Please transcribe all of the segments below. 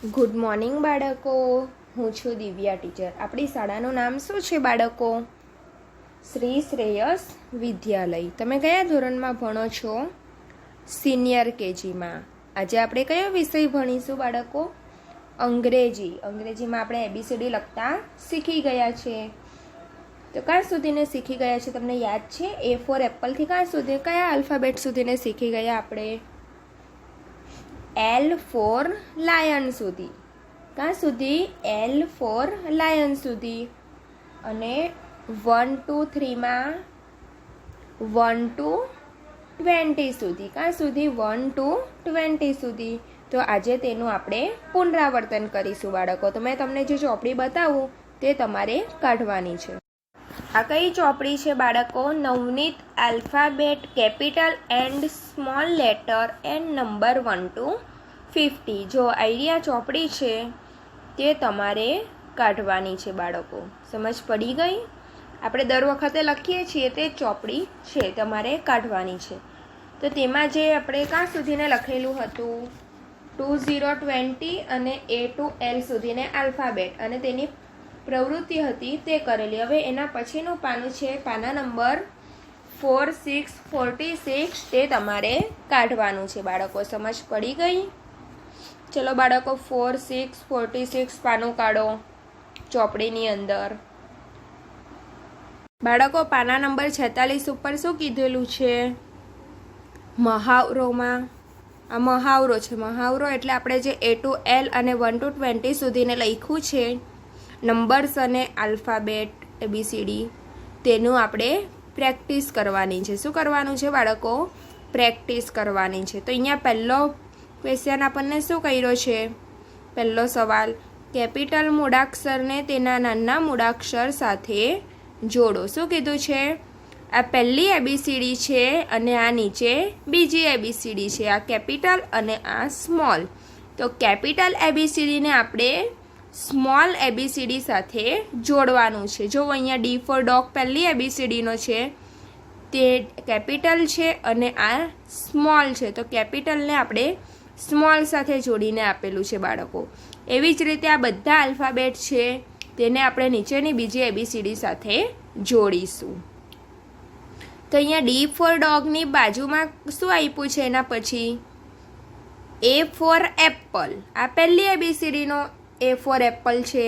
Good morning બાળકો. હું છું દિવ્યા ટીચર. આપણી શાળાનું નામ શું છે બાળકો? શ્રી શ્રેયસ વિદ્યાલય. તમે કયા ધોરણમાં ભણો છો? સિનિયર કેજીમાં. આજે આપણે કયો વિષય ભણીશું બાળકો? અંગ્રેજી. અંગ્રેજીમાં આપણે એબીસીડી લખતા શીખી ગયા છે. તો ક્યાં સુધીને શીખી ગયા છે તમને યાદ છે? એ ફોર એપલથી ક્યાં સુધી, કયા આલ્ફાબેટ સુધીને શીખી ગયા આપણે? એલ ફોર લાયન સુધી. ક્યાં સુધી? એલ ફોર લાયન સુધી. અને 1 to 3માં 1 to 20 સુધી. ક્યાં સુધી? 1 to 20 સુધી. તો આજે તેનું આપણે પુનરાવર્તન કરીશું બાળકો. તો મેં તમને જે ચોપડી બતાવું તે તમારે કાઢવાની છે. આ કઈ ચોપડી છે બાળકો? Navneet alphabet capital and small letter and number 1 to 50. જો આઈડિયા ચોપડી છે તે તમારે કાઢવાની છે બાળકો. સમજ પડી ગઈ? આપણે દર વખતે લખીએ છીએ તે ચોપડી છે, તમારે કાઢવાની છે. તો તેમાં જે આપણે ક્યાં સુધીને લખેલું હતું? 2020 અને A to L સુધીને આલ્ફાબેટ અને તેની પ્રવૃત્તિ હતી તે કરેલી. હવે એના પછીનું પાનું છે પાના નંબર 4, 6, 46. તે તમારે કાઢવાનું છે બાળકો. સમજ પડી ગઈ? ચલો બાળકો 4, 6, 46 પાનું કાઢો ચોપડીની અંદર. બાળકો પાના નંબર 46 ઉપર શું કીધેલું છે? મહાવરોમાં આ મહાવરો છે. મહાવરો એટલે આપણે જે A to L અને 1 to 20 સુધીને લખ્યું છે નંબર્સ અને આલ્ફાબેટ ABCD, તેનું આપણે પ્રેક્ટિસ કરવાની છે. શું કરવાનું છે બાળકો? પ્રેક્ટિસ કરવાની છે. તો અહીંયા પહેલો ક્વેશ્ચન આપણને શું કર્યો છે? પહેલો સવાલ, કેપિટલ મૂળાક્ષરને તેના નાના મૂળાક્ષર સાથે જોડો. શું કીધું છે? આ પહેલી ABCD છે અને આ નીચે બીજી ABCD છે. આ કેપિટલ અને આ સ્મોલ. તો કેપિટલ ABCD ને આપણે સ્મોલ ABCD સાથે જોડવાનું છે. જો અહીંયા D for dog પહેલી ABCD નો છે, તે કેપિટલ છે અને આ સ્મોલ છે. તો કેપિટલને આપણે સ્મોલ સાથે જોડીને આપેલું છે બાળકો. એવી જ રીતે આ બધા આલ્ફાબેટ છે તેને આપણે નીચેની બીજી ABCD સાથે જોડીશું. તો અહીંયા D for dogની બાજુમાં શું આપ્યું છે? એના પછી A for apple. આ પહેલી ABCD no A for apple છે.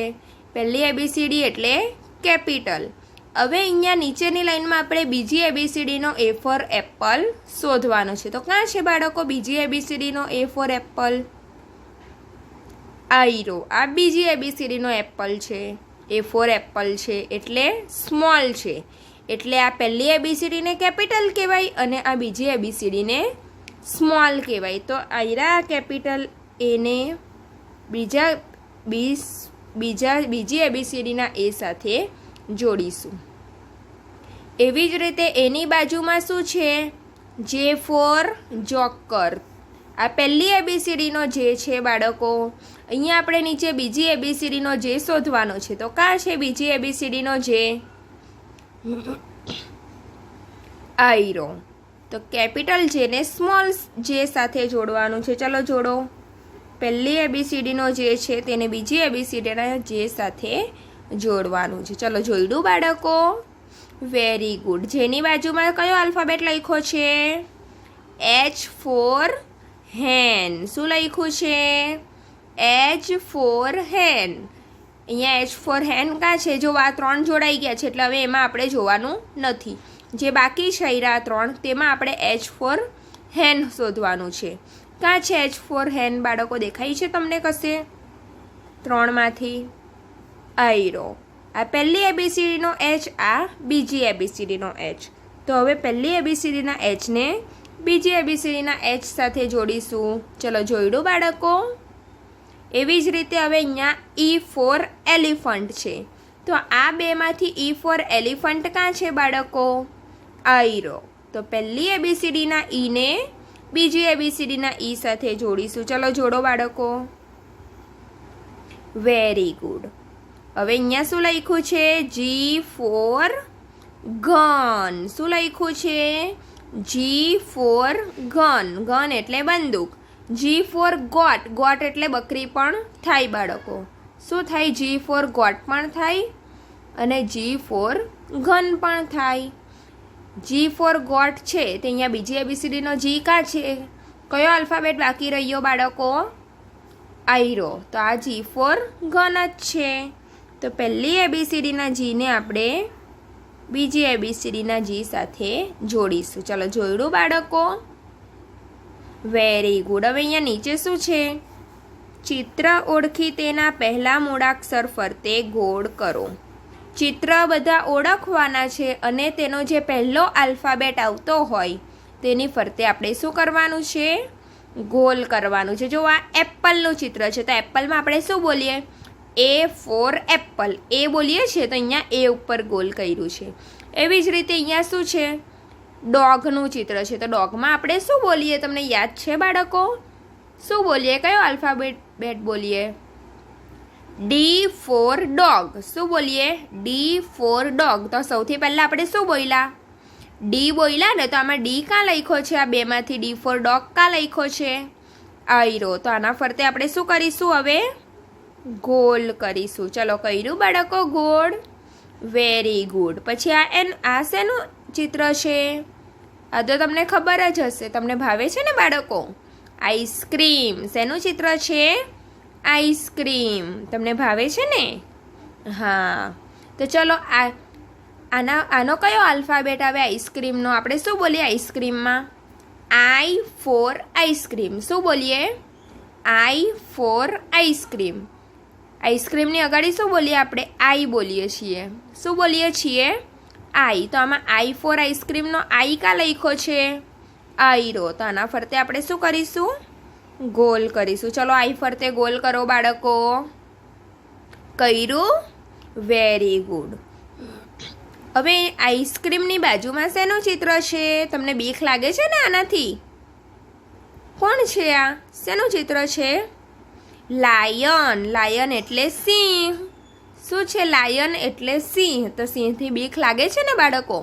પહેલી ABCD એટલે કેપિટલ. હવે અહીંયા નીચેની લાઈનમાં આપણે બીજી ABCD no A for apple શોધવાનો છે. તો ક્યાં છે બાળકો બીજી ABCD no A for apple? આયરો. આ બીજી ABCD નો એપલ છે. A for apple છે એટલે સ્મોલ છે. એટલે આ પહેલી ABCD ને કેપિટલ કહેવાય અને આ બીજી ABCD ને સ્મોલ કહેવાય. તો આયરા કેપિટલ A ને બીજી ABCD ના A સાથે જોડીશું. એવી જ રીતે એની બાજુમાં શું છે? J for joker. આ પહેલી ABCD નો J છે બાળકો. અહીંયા આપણે નીચે બીજી ABCD નો J શોધવાનો છે. તો ક્યાં છે બીજી ABCD નો J? આયરો. તો કેપિટલ J ને સ્મોલ J સાથે જોડવાનું છે. ચલો જોડો. પહેલી ABCD નો J છે તેને બીજી ABCD ના J સાથે જોડવાનું છે. ચલો જોડ્યું બાળકો? Very good. જેની બાજુમાં કયો આલ્ફાબેટ લખ્યો છે? H for hen. શું લખ્યું છે? H for hen. અહીંયા H for hen કાં છે? જો આ 3 જોડાઈ ગયા છે એટલે હવે એમાં આપણે જોવાનું નથી. જે બાકી છે આ 3 તેમાં આપણે H for hen શોધવાનું છે. ક્યાં છે H for hen બાળકો? દેખાય છે તમને કશે? 3માંથી આયરો. આ પહેલી ABCD નો H, આ બીજી ABCD નો H. તો હવે પહેલી ABCD ના H ને બીજી ABCD ના H સાથે જોડીશું. ચલો જોડ્યું બાળકો? એવી જ રીતે હવે અહીંયા E for elephant છે. તો આ બેમાંથી E for elephant ક્યાં છે બાળકો? આયરો. તો પહેલી ABCD ના E ને બીજી ABCD ના E સાથે જોડીશું. ચલો જોડો બાળકો? Very good. હવે અહીંયા શું લખ્યું છે? G for gun. શું લખ્યું છે? G for gun. ગન એટલે બંદૂક. G ફોર ગોટ, ગોટ એટલે બકરી પણ થાય બાળકો. શું થાય? G ફોર ગોટ પણ થાય અને G ફોર ગન પણ થાય. G ફોર ગોટ છે તે અહીંયા બીજી એબીસીડીનો G કા છે? કયો આલ્ફાબેટ બાકી રહ્યો બાળકો? આયરો. તો આ G ફોર ગન જ છે. તો પહેલી એબીસીડીના Gને આપણે બીજી એબીસીડીના G સાથે જોડીશું. ચલો જોડ્યું બાળકો? Very good. હવે અહીંયા નીચે શું છે? ચિત્ર ઓળખી તેના પહેલા મૂળાક્ષર ફરતે ગોળ કરો. ચિત્ર બધા ઓળખવાના છે અને તેનો જે પહેલો આલ્ફાબેટ આવતો હોય તેની ફરતે આપણે શું કરવાનું છે? ગોલ કરવાનું છે. જો આ એપલનું ચિત્ર છે તો એપલમાં આપણે શું બોલીએ? A four Apple. એ બોલીએ છીએ તો અહીંયા એ ઉપર ગોલ કર્યું છે. એવી જ રીતે અહીંયા શું છે? ડોગનું ચિત્ર છે તો ડોગમાં આપણે શું બોલીએ? તમને યાદ છે બાળકો? શું બોલીએ? કયો આલ્ફાબેટ બોલીએ? D four dog. શું બોલીએ? D four dog. તો સૌથી પહેલાં આપણે શું બોલ્યા? D બોલ્યા ને. તો આમાં D કાં લખ્યો છે? આ બેમાંથી D ફોર ડોગ કાં લખ્યો છે? આયરો. તો આના ફરતે આપણે શું કરીશું હવે? ગોલ કરીશું. ચલો કર્યું બાળકો ગોળ? Very good. પછી આ શેનું ચિત્ર છે? આ તો તમને ખબર જ હશે, તમને ભાવે છે ને બાળકો? આઈસ્ક્રીમ. શેનું ચિત્ર છે? આઈસ્ક્રીમ. તમને ભાવે છે ને? હા. તો ચલો આનો કયો આલ્ફાબેટ આવે આઈસ્ક્રીમનો? આપણે શું બોલીએ આઈસ્ક્રીમમાં? આઈ ફોર આઈસ્ક્રીમ. શું બોલીએ? આઈ ફોર આઈસ્ક્રીમ. આઈસ્ક્રીમની અગાડી શું બોલીએ આપણે? આઈ બોલીએ છીએ. શું બોલીએ છીએ? આઈ. તો આમાં આઈ ફોર આઈસ્ક્રીમનો આઈ કા લખ્યો છે? આયરો. તો આના ફરતે આપણે શું કરીશું? ગોલ કરીશું. ચલો આઈ ફરતે ગોલ કરો બાળકો. કર્યું? Very good. હવે આઈસ્ક્રીમની બાજુમાં શેનું ચિત્ર છે? તમને બીક લાગે છે ને આનાથી? કોણ છે આ? શેનું ચિત્ર છે? લાયન. લાયન એટલે સિંહ. શું છે? લાયન એટલે સિંહ. તો સિંહથી બીક લાગે છે ને બાળકો?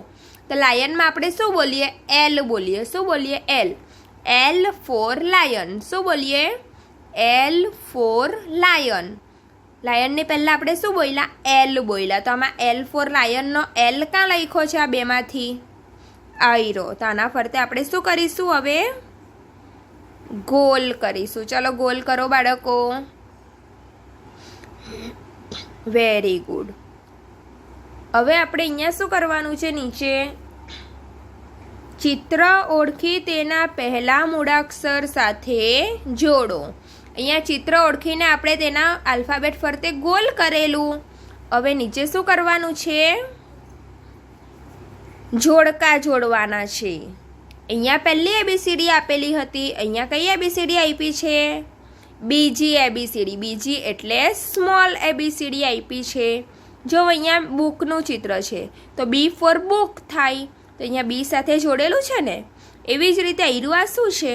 તો લાયનમાં આપણે શું બોલીએ? એલ બોલીએ. શું બોલીએ? એલ. L for lion. શું બોલીએ? L for lion. લાયનની પહેલાં આપણે શું બોલ્યા? એલ બોલ્યા. તો આમાં એલ ફોર લાયનનો એલ કાં લખ્યો છે? આ બેમાંથી આયરો. તો આના ફરતે આપણે શું કરીશું હવે? ગોલ કરીશું. ચલો ગોલ કરો બાળકો. Very good. હવે આપણે અહીંયા શું કરવાનું છે? નીચે ચિત્ર ઓળખી તેના પહેલા મૂળાક્ષર સાથે જોડો. અહીંયા ચિત્ર ઓળખીને આપણે તેના આલ્ફાબેટ ફરતે ગોલ કરેલું. હવે નીચે શું કરવાનું છે? જોડકા જોડવાના છે. અહીંયા પહેલી એબીસીડી આપેલી હતી, અહીંયા કઈ એબીસીડી આપી છે? બીજી એબીસીડી. બીજી એટલે સ્મોલ એબીસીડી આપી છે. જો અહીંયા બુકનું ચિત્ર છે તો બી ફોર બુક થાય. તો અહીંયા બી સાથે જોડેલું છે ને. એવી જ રીતે આયરું આ શું છે?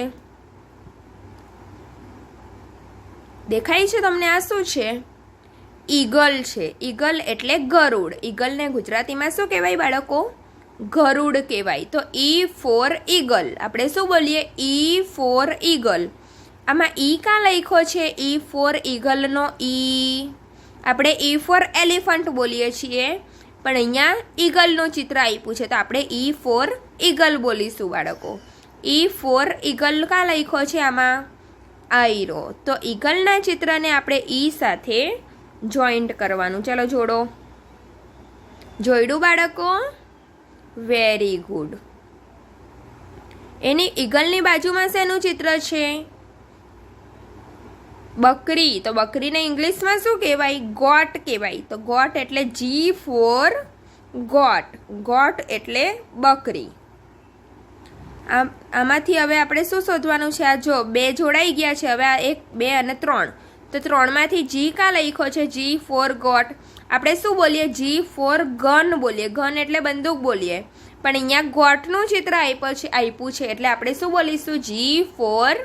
દેખાય છે તમને? આ શું છે? ઈગલ છે. ઈગલ એટલે ગરુડ. ઈગલને ગુજરાતીમાં શું કહેવાય બાળકો? ગરુડ કહેવાય. તો ઈ ફોર ઈગલ. આપણે શું બોલીએ? E for eagle. આમાં ઈ કાં લખ્યો છે? ઈ ફોર ઈગલનો ઈ. આપણે ઈ ફોર એલિફન્ટ બોલીએ છીએ પણ અહીંયા ઈગલનું ચિત્ર આપ્યું છે તો આપણે ઈ ફોર ઈગલ બોલીશું બાળકો. ઈ ફોર ઈગલ કાં લખ્યો છે આમાં? આયરો. તો ઈગલના ચિત્રને આપણે ઈ સાથે જોઈન્ટ કરવાનું. ચલો જોડો. જોડ્યું બાળકો? Very good. એની ઈગલની બાજુમાં શેનું ચિત્ર છે? બકરી. તો બકરીને ઇંગ્લિશમાં શું કહેવાય? ગોટ કહેવાય. તો ગોટ એટલે જી ફોર ગોટ. ગોટ એટલે બકરી. આમાંથી હવે આપણે શું શોધવાનું છે? આ જો બે જોડાઈ ગયા છે. હવે આ 1, 2 અને 3. તો 3માંથી જી કાં લખ્યો છે? G four got. આપણે શું બોલીએ? જી ફોર ગન બોલીએ. ગન એટલે બંદૂક બોલીએ. પણ અહીંયા ગોટનું ચિત્ર આપ્યું છે એટલે આપણે શું બોલીશું? G four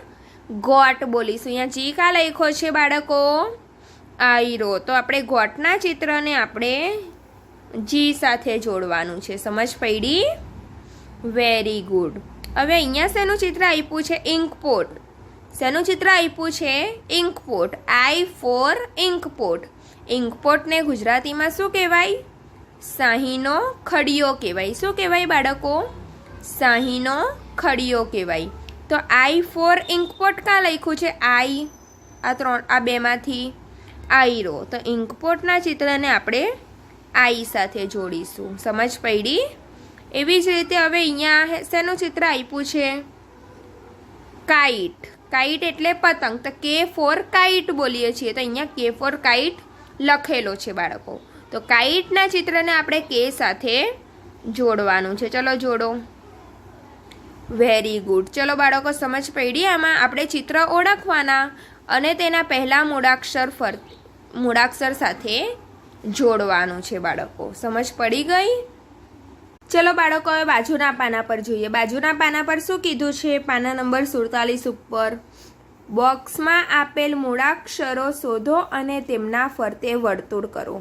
got બોલીશું. અહીંયા જી કાં લખ્યો છે બાળકો? આયરો. તો આપણે ગોટના ચિત્રને આપણે જી સાથે જોડવાનું છે. સમજ પડી? Very good. હવે અહીંયા શેનું ચિત્ર આપ્યું છે? Ink pot. શેનું ચિત્ર આપ્યું છે? ઇન્કપોટ. આઈ ફોર ઇન્કપોટ. ઇન્કપોટને ગુજરાતીમાં શું કહેવાય? શાહીનો ખડિયો કહેવાય. શું કહેવાય બાળકો? શાહીનો ખડિયો કહેવાય. તો આઈ ફોર ઇન્કપોટ કાં લખ્યું છે? આઈ, આ બેમાંથી આઈરો. તો ઇન્કપોટના ચિત્રને આપણે આઈ સાથે જોડીશું. સમજ પડી? એવી જ રીતે હવે અહીંયા શેનું ચિત્ર આપ્યું છે? કાઇટ. કાઇટ એટલે પતંગ. તો કે ફોર કાઇટ બોલીએ છીએ, તો અહીંયા કે ફોર કાઇટ લખેલો છે બાળકો. તો કાઇટના ચિત્રને આપણે કે સાથે જોડવાનું છે. ચલો જોડો. Very good. ચલો બાળકો, સમજ પડી? આમાં આપણે ચિત્ર ઓળખવાના અને તેના પહેલા મૂળાક્ષર સાથે જોડવાનું છે બાળકો. સમજ પડી ગઈ? ચલો બાળકો, હવે બાજુના પાના પર જોઈએ. બાજુના પાના પર શું કીધું છે? પાના નંબર 47 ઉપર બોક્સમાં આપેલ મૂળાક્ષરો શોધો અને તેમના ફરતે વર્તુળ કરો.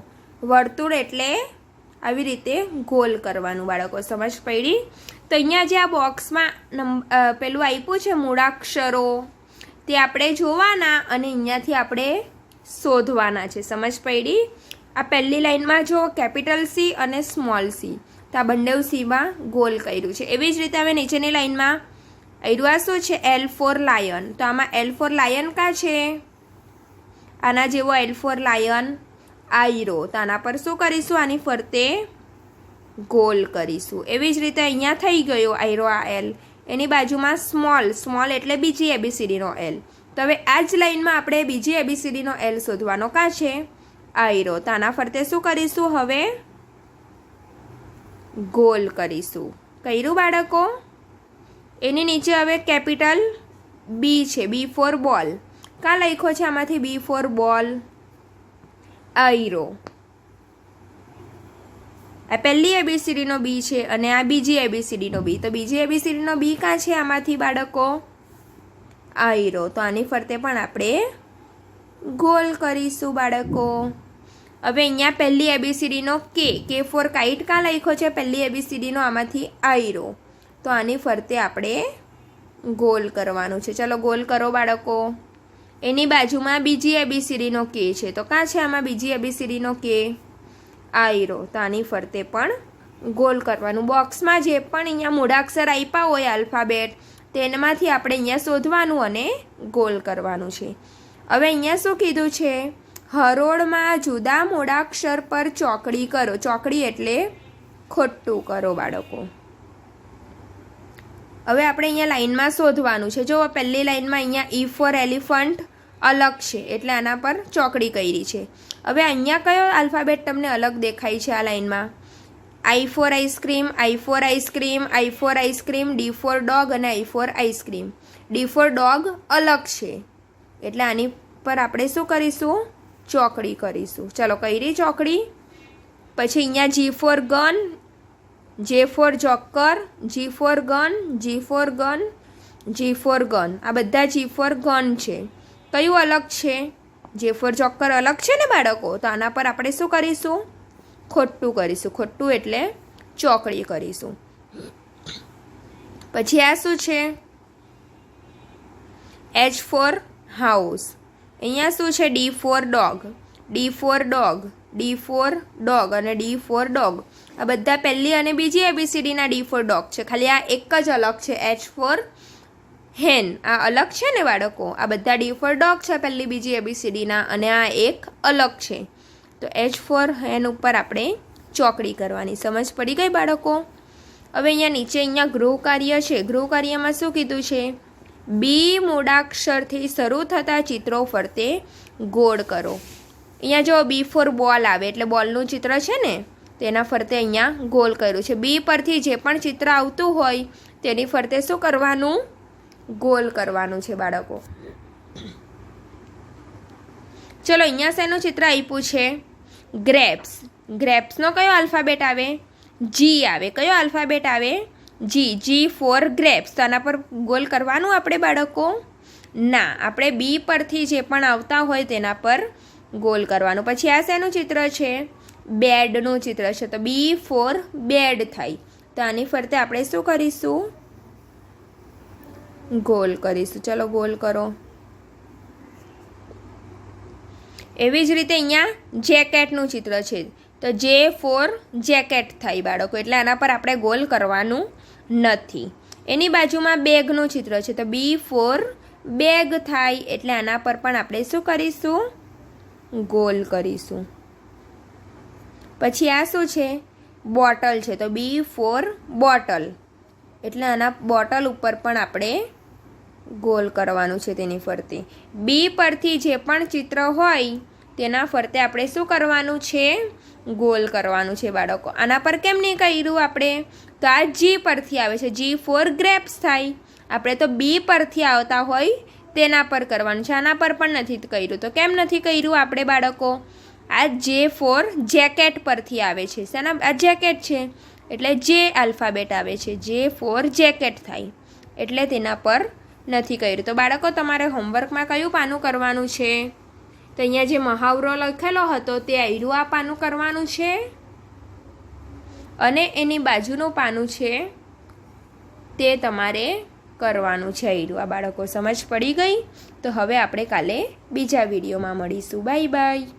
વર્તુળ એટલે આવી રીતે ગોલ કરવાનું બાળકો. સમજ પડી? તો અહીંયા જે આ બોક્સમાં પેલું આપ્યું છે મૂળાક્ષરો, તે આપણે જોવાના અને અહીંયાથી આપણે શોધવાના છે. સમજ પડી? આ પહેલી લાઈનમાં જો કેપિટલ સી અને સ્મોલ સી, તો આ બંને સીમાં ગોલ કર્યું છે. એવી જ રીતે હવે નીચેની લાઈનમાં આ શું છે? L for lion. તો આમાં એલ ફોર લાયન કાં છે? આના જેવો એલ ફોર લાયન આઈરો. તો આના પર શું કરીશું? આની ફરતે ગોલ કરીશું. એવી જ રીતે અહીંયા થઈ ગયો આઈરો, આ એલ. એની બાજુમાં સ્મોલ. સ્મોલ એટલે બીજી એબીસીડીનો એલ. તો હવે આ જ લાઈનમાં આપણે બીજી એબીસીડીનો એલ શોધવાનો કાં છે? આઈરો. તો આના ફરતે શું કરીશું? હવે ગોલ કરીશું. કર્યું બાળકો? એની નીચે હવે કેપિટલ બી છે. બી ફોર બોલ. કાં લખ્યો છે આમાંથી? બી ફોર બોલ આઈરો. આ પહેલી એબીસીડીનો બી છે અને આ બીજી એબીસીડીનો બી. તો બીજી એબીસીડીનો બી કાં છે આમાંથી બાળકો? આઈરો. તો આની ફરતે પણ આપણે ગોલ કરીશું બાળકો. હવે અહીંયા પહેલી એબીસીડીનો કે ફોર કાઇટ કાં લખ્યો છે? પહેલી એબીસીડીનો આમાંથી આઈરો. તો આની ફરતે આપણે ગોલ કરવાનું છે. ચલો ગોલ કરો બાળકો. એની બાજુમાં બીજી એબીસીડીનો કે છે. તો કાં છે આમાં બીજી એબીસીડીનો કે? આઈરો. તો આની ફરતે પણ ગોલ કરવાનું. બોક્સમાં જે પણ અહીંયા મૂળાક્ષર આપ્યા હોય આલ્ફાબેટ, તેનામાંથી આપણે અહીંયા શોધવાનું અને ગોલ કરવાનું છે. હવે અહીંયા શું કીધું છે? હરોળમાં જુદા મૂળાક્ષર પર ચોકડી કરો. ચોકડી એટલે ખોટું કરો બાળકો. હવે આપણે અહીંયા લાઈનમાં શોધવાનું છે. જો પહેલી લાઈનમાં અહીંયા ઈ ફોર એલિફન્ટ અલગ છે એટલે આના પર ચોકડી કરી છે. હવે અહીંયા કયો આલ્ફાબેટ તમને અલગ દેખાય છે આ લાઈનમાં? I for ice cream, I for ice cream, I for ice cream, D for dog અને I for ice cream. D for dog અલગ છે એટલે આની પર આપણે શું કરીશું? ચોકડી કરીશું. ચલો કરી ચોકડી. પછી અહીંયા G for gun, J for joker, G for gun, G for gun, G for gun. આ બધા જી ફોર ગન છે. કયું અલગ છે? જે ફોર જોકર અલગ છે ને બાળકો. તો આના પર આપણે શું કરીશું? ખોટું કરીશું. ખોટું એટલે ચોકડી કરીશું. પછી આ શું છે? H for house. અહીંયા શું છે? D for dog, D for dog, D for dog અને ડી ફોર ડોગ. આ બધા પહેલી અને બીજી એબીસીડીના ડી ફોર ડોગ છે. ખાલી આ એક જ અલગ છે, એચ ફોર હેન. આ અલગ છે ને બાળકો. આ બધા ડી ફોર ડોગ છે પહેલી બીજી એબીસીડીના અને આ એક અલગ છે. તો એચ ફોર હેન ઉપર આપણે ચોકડી કરવાની. સમજ પડી ગઈ બાળકો? હવે અહીંયા નીચે અહીંયા ગૃહ કાર્ય છે. ગૃહ કાર્યમાં શું કીધું છે? બી મૂળાક્ષરથી શરૂ થતા ચિત્રો ફરતે ગોળ કરો. અહીંયા જો બી ફોર બોલ આવે એટલે બોલનું ચિત્ર છે ને, તેના ફરતે અહીંયા ગોલ કર્યું છે. બી પરથી જે પણ ચિત્ર આવતું હોય તેની ફરતે શું કરવાનું? ગોલ કરવાનું છે બાળકો. ચલો અહીંયા શેનું ચિત્ર આપ્યું છે? ગ્રેપ્સ. ગ્રેપ્સનો કયો આલ્ફાબેટ આવે? જી આવે. કયો આલ્ફાબેટ આવે? જી. G four grapes. તો આના પર ગોલ કરવાનું આપણે બાળકો? ના, આપણે બી પરથી જે પણ આવતા હોય તેના પર ગોલ કરવાનું. પછી આ શેનું ચિત્ર છે? બેડનું ચિત્ર છે. તો બી ફોર બેડ થાય. તો આની ફરતે આપણે શું કરીશું? ગોલ કરીશું. ચલો ગોલ કરો. એવી જ રીતે અહીંયા જેકેટનું ચિત્ર છે તો જે ફોર જેકેટ થાય બાળકો, એટલે આના પર આપણે ગોલ કરવાનું નથી. એની બાજુમાં બેગનું ચિત્ર છે તો બી ફોર બેગ થાય, એટલે આના પર પણ આપણે શું કરીશું? ગોલ કરીશું. પછી આ શું છે? બોટલ છે તો બી ફોર બોટલ, એટલે આના બોટલ ઉપર પણ આપણે ગોલ કરવાનું છે તેની ફરતે. બી પરથી જે પણ ચિત્ર હોય તેના ફરતે આપણે શું કરવાનું છે? ગોલ કરવાનું છે બાળકો. આના પર કેમ નહીં કર્યું આપણે? તો આ જી પરથી આવે છે, જી ફોર ગ્રેપ્સ થાય. આપણે તો બી પરથી આવતા હોય તેના પર કરવાનું છે, આના પર પણ નથી કર્યું. તો કેમ નથી કર્યું આપણે બાળકો? આ જે ફોર જેકેટ પરથી આવે છે. શેના? આ જેકેટ છે એટલે જે આલ્ફાબેટ આવે છે, જે ફોર જેકેટ થાય, એટલે તેના પર નથી કર્યું. તો બાળકો તમારે હોમવર્કમાં કયું પાનું કરવાનું છે? તો અહીંયા જે મહાવરો લખેલો હતો તે આયરું આ પાનું કરવાનું છે, અને એની બાજુનું પાનું છે તે તમારે કરવાનું છે આયરું. આ બાળકો સમજ પડી ગઈ? તો હવે આપણે કાલે બીજા વિડીયોમાં મળીશું. Bye bye.